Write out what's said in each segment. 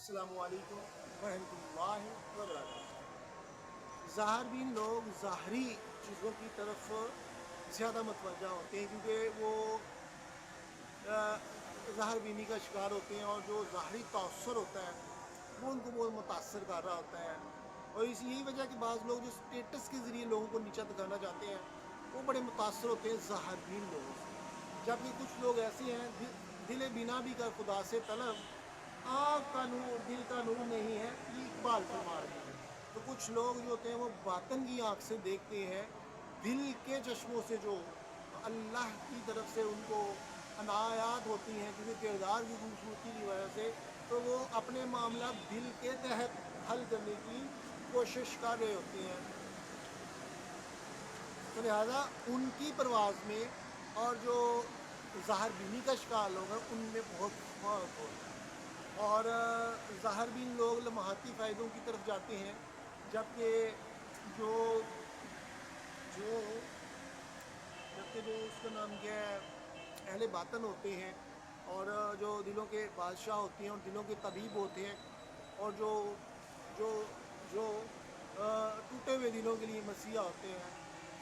السلام علیکم ورحمۃ اللہ وبرکاتہ۔ ظاہر بین لوگ ظاہری چیزوں کی طرف زیادہ متوجہ ہوتے ہیں کیونکہ وہ ظاہر بینی کا شکار ہوتے ہیں، اور جو ظاہری تاثر ہوتا ہے وہ ان کو بہت متاثر کر رہا ہوتا ہے، اور یہی وجہ کہ بعض لوگ جو اسٹیٹس کے ذریعے لوگوں کو نیچا دکھانا چاہتے ہیں وہ بڑے متاثر ہوتے ہیں ظاہر بین لوگوں سے، جبکہ کچھ لوگ ایسے ہیں دل بنا بھی کر خدا سے طلب، آنکھ کا نور دل کا نور نہیں ہے، یہ اقبال فرما رہے ہیں۔ تو کچھ لوگ جو ہوتے ہیں وہ باطن کی آنکھ سے دیکھتے ہیں، دل کے چشموں سے جو اللہ کی طرف سے ان کو عنایات ہوتی ہیں کیونکہ کردار کی خوبصورتی کی وجہ سے، تو وہ اپنے معاملات دل کے تحت حل کرنے کی کوشش کر رہے ہوتے ہیں۔ تو لہٰذا ان کی پرواز میں اور جو ظاہر بینی کا شکار لوگ ہیں ان میں بہت فرق ہوتا ہے، اور ظاہر بین لوگ لمحاتی فائدوں کی طرف جاتے ہیں، جبکہ جو جو جبکہ جو اس کا نام کیا ہے اہل باطن ہوتے ہیں، اور جو دلوں کے بادشاہ ہوتے ہیں اور دلوں کے طبیب ہوتے ہیں، اور جو جو جو ٹوٹے ہوئے دلوں کے لیے مسیحا ہوتے ہیں،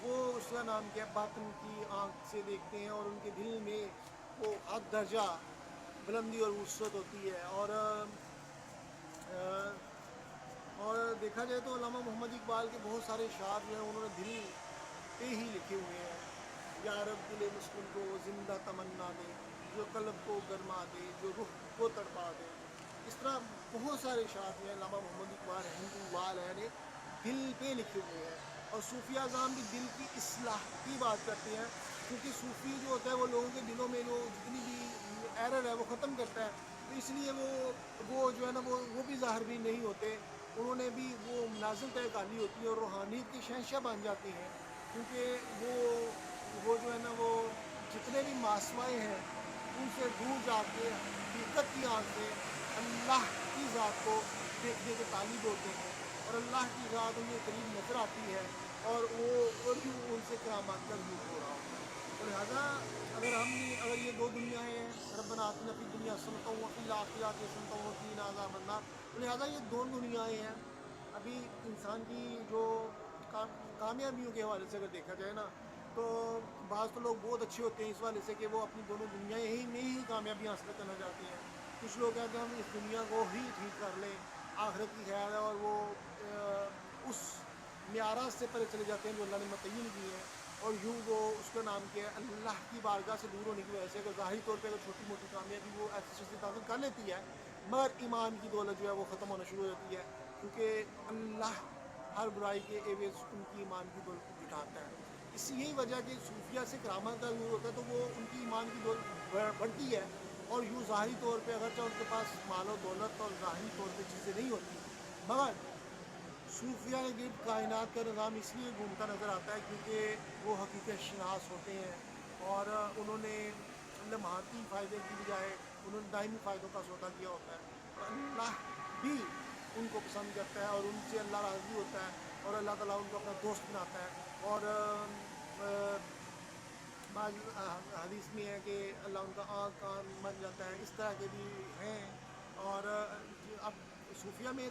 وہ اس کا نام کیا ہے باطن کی آنکھ سے دیکھتے ہیں، اور ان کے دل میں وہ حد درجہ بلندی اور وسعت ہوتی ہے۔ اور دیکھا جائے تو علامہ محمد اقبال کے بہت سارے اشعار جو ہیں انہوں نے دل پہ ہی لکھے ہوئے ہیں۔ یا رب دل مسلم کو زندہ تمنا دے، جو قلب کو گرما دے، جو روح کو تڑپا دے۔ اس طرح بہت سارے اشعار جو ہیں علامہ محمد اقبال رحمۃ اللہ علیہ نے دل پہ لکھے ہوئے ہیں، اور صوفیہ اعظام بھی دل کی اصلاح کی بات کرتے ہیں، کیونکہ صوفی جو ہوتا ہے وہ لوگوں کے دلوں میں جو جتنی بھی ایرر ہے وہ ختم کرتا ہے، تو اس لیے وہ جو ہے نا وہ بھی ظاہر بھی نہیں ہوتے، انہوں نے بھی وہ منازل طے کالی ہوتی ہے اور روحانیت کے شہنشاہ بن جاتے ہیں، کیونکہ وہ جو ہے نا وہ جتنے بھی ماسوائے ہیں ان سے دور جا کے حقیقت کی آنکھ سے اللہ کی ذات کو دیکھنے کے طالب ہوتے ہیں، اور اللہ کی ذات ان کے قریب نظر آتی ہے، اور بھی ان سے کرامات کا ظہور ہو رہا ہوتا ہے۔ تو لہٰذا اگر یہ دو دنیایں ہیں، ربنا آتنا فی الدنیا حسنۃ وفی الآخرۃ حسنۃ وقنا عذاب النار، تو لہٰذا یہ دو دنیایں ہیں۔ ابھی انسان کی جو کامیابیوں کے حوالے سے اگر دیکھا جائے نا، تو بعض تو لوگ بہت اچھے ہوتے ہیں اس حوالے سے کہ وہ اپنی دونوں دنیا ہی میں ہی کامیابی حاصل کرنا چاہتے ہیں۔ کچھ لوگ کہتے ہیں ہم اس دنیا کو ہی ٹھیک کر لیں، آخرت کی خیر ہے، اور وہ اس معیارات سے پرے چلے جاتے ہیں جو اللہ نے متعین کی ہیں، اور یوں وہ اس کا نام کیا ہے اللہ کی بارگاہ سے دور ہونے کی وجہ سے اگر ظاہری طور پہ اگر چھوٹی موٹی کامیابی وہ ایسی شخصیت حاصل کر لیتی ہے، مگر ایمان کی دولت جو ہے وہ ختم ہونا شروع ہو جاتی ہے، کیونکہ اللہ ہر برائی کے ایوز ان کی ایمان کی دولت کو جٹاتا ہے۔ اس یہی وجہ کہ صوفیہ سے کرامت کا ظہور ہوتا ہے تو وہ ان کی ایمان کی دولت بڑھتی ہے، اور یوں ظاہری طور پہ اگرچہ ان کے پاس مال و دولت اور ظاہری طور پہ چیزیں نہیں ہوتی، مگر صوفیہ کے گرد کائنات کا نظام اس لیے گھومتا نظر آتا ہے کیونکہ وہ حقیقت شناس ہوتے ہیں، اور انہوں نے لمحاتی فائدے کی بجائے انہوں نے دائمی فائدوں کا سودا کیا ہوتا ہے، اور اللہ بھی ان کو پسند کرتا ہے اور ان سے اللہ راضی ہوتا ہے، اور اللہ تعالیٰ ان کو اپنا دوست بناتا ہے، اور بعض حدیث میں ہے کہ اللہ ان کا آنکھ کان بن جاتا ہے، اس طرح کے بھی ہیں۔ اور اب صوفیہ میں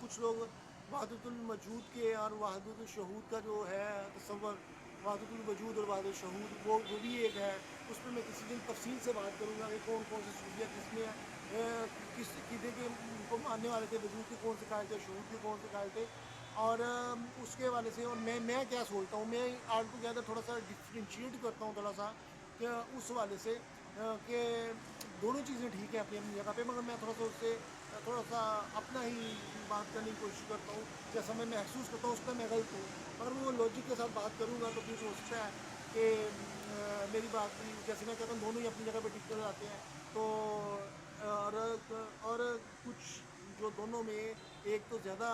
کچھ لوگ وحدت الوجود کے اور وحدت الشہود کا جو ہے تصور، وحدت الوجود اور وحدت الشہود وہ بھی ایک ہے، اس پہ میں کسی دن تفصیل سے بات کروں گا کہ کون کون سے صوفیہ کس میں کس عقیدے کے کو ماننے والے تھے، وجود کے کون سے قائل تھے، شہود کے کون سے قائل تھے، اور اس کے حوالے سے اور میں کیا سوچتا ہوں، میں آل ٹوگیدر تھوڑا سا ڈفرینشیٹ کرتا ہوں تھوڑا سا کہ اس حوالے سے کہ دونوں چیزیں ٹھیک ہیں اپنی اپنی جگہ پہ، مگر میں تھوڑا سا اپنا ہی بات کرنے کی کوشش کرتا ہوں، جیسا میں محسوس کرتا ہوں اس پہ میں غلط ہوں، اگر وہ لوجک کے ساتھ بات کروں گا تو پھر ہو سکتا ہے کہ میری بات بھی جیسے میں کہتا ہوں دونوں ہی اپنی جگہ پہ ٹھیک نظر آتے ہیں، تو اور کچھ جو دونوں میں ایک تو زیادہ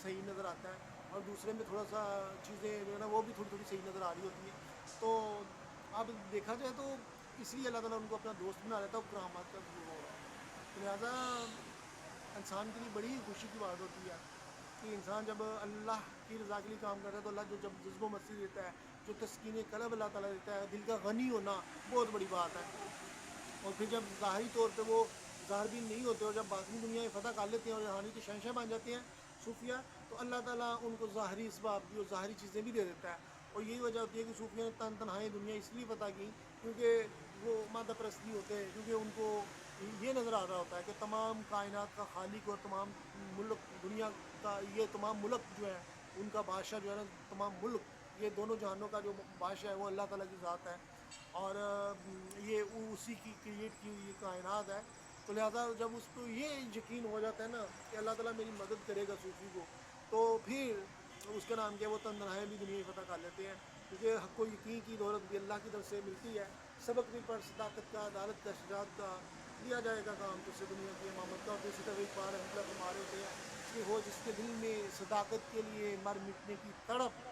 صحیح نظر آتا ہے اور دوسرے میں تھوڑا سا چیزیں جو ہے نا وہ بھی تھوڑی تھوڑی صحیح نظر آ رہی ہوتی ہیں، تو اب دیکھا جائے تو اس لیے اللہ تعالیٰ ان کو اپنا دوست بنا لیتا ہے، کرامات کا ظہور ہو رہا ہے۔ تو لہٰذا انسان کے لیے بڑی ہی خوشی کی بات ہوتی ہے کہ انسان جب اللہ کی رضا کے لیے کام کرتا ہے تو اللہ جو جب جذب و مسیح دیتا ہے، جو تسکین قلب اللہ تعالیٰ دیتا ہے، دل کا غنی ہونا بہت بڑی بات ہے، اور پھر جب ظاہری طور پہ وہ ظاہر بھی نہیں ہوتے، اور جب باطنی دنیا فتح کر لیتے ہیں اور روحانی کے شہنشاہ بن جاتے ہیں صوفیہ، تو اللہ تعالیٰ ان کو ظاہری اسباب بھی اور ظاہری چیزیں بھی دے دیتا ہے. اور یہی وجہ ہوتی ہے کہ صوفیہ نے تنہائی دنیا اس لیے فتح کی کیونکہ وہ مادہ پرستی ہوتے ہیں، کیونکہ ان کو یہ نظر آ رہا ہوتا ہے کہ تمام کائنات کا خالق اور تمام ملک دنیا کا، یہ تمام ملک جو ہے ان کا بادشاہ جو ہے نا، تمام ملک یہ دونوں جہانوں کا جو بادشاہ ہے وہ اللہ تعالیٰ کی ذات ہے، اور یہ اسی کی کریٹ کی ہوئی کائنات ہے. تو لہٰذا جب اس کو یہ یقین ہو جاتا ہے نا کہ اللہ تعالیٰ میری مدد کرے گا صوفی کو، تو پھر اس کا نام کیا، وہ تنہائی بھی دنیا فتح کر لیتے ہیں. کیونکہ حق و یقین کی دولت بھی اللہ کی طرف سے ملتی ہے. سبق بھی پڑھ صداقت کا، عدالت کا، شجاعت کا، دیا جائے گا کام تو سے دنیا کی امامت کا. اور اسی طرح ایک بار رحمۃ اللہ فرما رہے ہوتے ہیں کہ وہ جس کے دل میں صداقت کے لیے مر مٹنے کی تڑپ،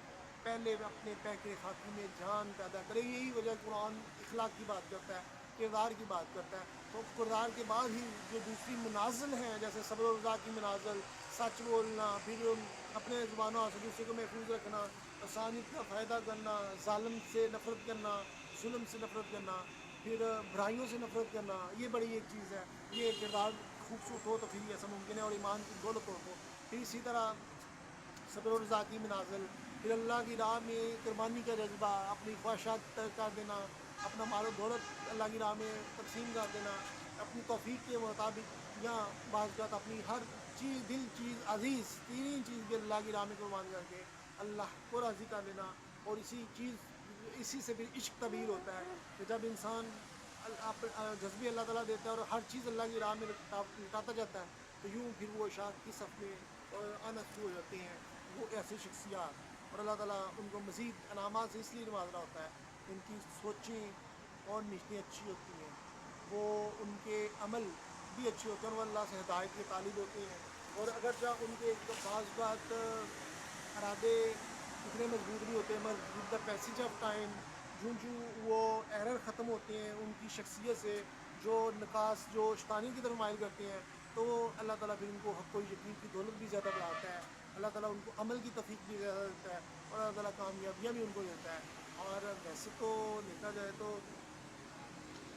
پہلے اپنے پیکر خاکی میں جان پیدا کرے. یہی وجہ قرآن اخلاق کی بات کرتا ہے، کردار کی بات کرتا ہے. تو کردار کے بعد ہی جو دوسری منازل ہیں، جیسے صبر و رضا کی منازل، سچ بولنا، پھر اپنے زبانوں سے دوسرے کو محفوظ رکھنا، آسانیت کا فائدہ کرنا، ظالم سے نفرت کرنا، ظلم سے نفرت کرنا، پھر برائیوں سے نفرت کرنا، یہ بڑی ایک چیز ہے. یہ کردار خوبصورت ہو تو پھر ایسا ممکن ہے، اور ایمان کی دولت ہو تو. پھر اسی طرح صبر و رضا کی منازل، پھر اللہ کی راہ میں قربانی کا جذبہ، اپنی خواہشات ترک کر دینا، اپنا مال و دولت اللہ کی راہ میں تقسیم کر دینا، اپنی توفیق کے مطابق، یا بعض اوقات اپنی ہر چیز، دل چیز عزیز تین چیز بھی اللہ کی راہ میں قربان کر کے اللہ کو راضی کر لینا. اور اسی سے پھر عشق تعبیر ہوتا ہے کہ جب انسان جذبے اللہ تعالیٰ دیتا ہے اور ہر چیز اللہ کی راہ میں لٹاتا جاتا ہے، تو یوں پھر وہ اشاعت کی صف میں آنا شروع ہو جاتے ہیں وہ ایسی شخصیات. اور اللہ تعالیٰ ان کو مزید انعامات سے اس لیے نواز رہا ہوتا ہے کہ ان کی سوچیں اور نیتیں اچھی ہوتی ہیں، وہ ان کے عمل بھی اچھے ہوتے ہیں، اور وہ اللہ سے ہدایت کے طالب ہوتے ہیں. اور اگرچہ ان کے بعض بات ارادے اتنے مضبوط نہیں ہوتے، مگر with the passage of time جوں وہ ایرر ختم ہوتے ہیں ان کی شخصیت سے، جو نقاص جو شیطانی کی طرف مائل کرتے ہیں، تو اللہ تعالیٰ پھر ان کو حق و یقین کی دولت بھی زیادہ بڑھاتا ہے. اللہ تعالیٰ ان کو عمل کی توفیق بھی زیادہ دیتا ہے، اور اللہ تعالیٰ کامیابیاں بھی ان کو دیتا ہے. اور ویسے تو دیکھا جائے تو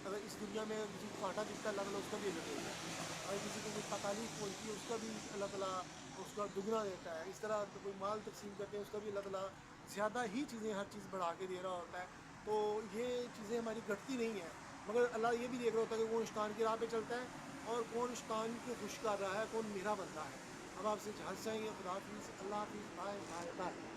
اگر اس دنیا میں کسی کو کانٹا دکھتا ہے اللہ تعالیٰ اس کا بھی اجر دیتا ہے، اگر کسی کو کوئی تکالیف پہنچتی ہے اس کا بھی اللہ تعالیٰ اس کا دگنا دیتا ہے. اس طرح کوئی مال تقسیم کرتے ہیں اس کا بھی اللہ تعالیٰ زیادہ ہی چیزیں ہر چیز بڑھا کے دے رہا ہوتا ہے. تو یہ چیزیں ہماری گھٹتی نہیں ہیں، مگر اللہ یہ بھی دیکھ رہا ہوتا ہے کہ کون شیطان کی راہ پہ چلتا ہے اور کون شیطان کو خوش کر رہا ہے، کون میرا بندہ ہے. اب آپ سے جہاز چاہیں گے. خدا حافظ. اللہ حافظ. Bye bye bye.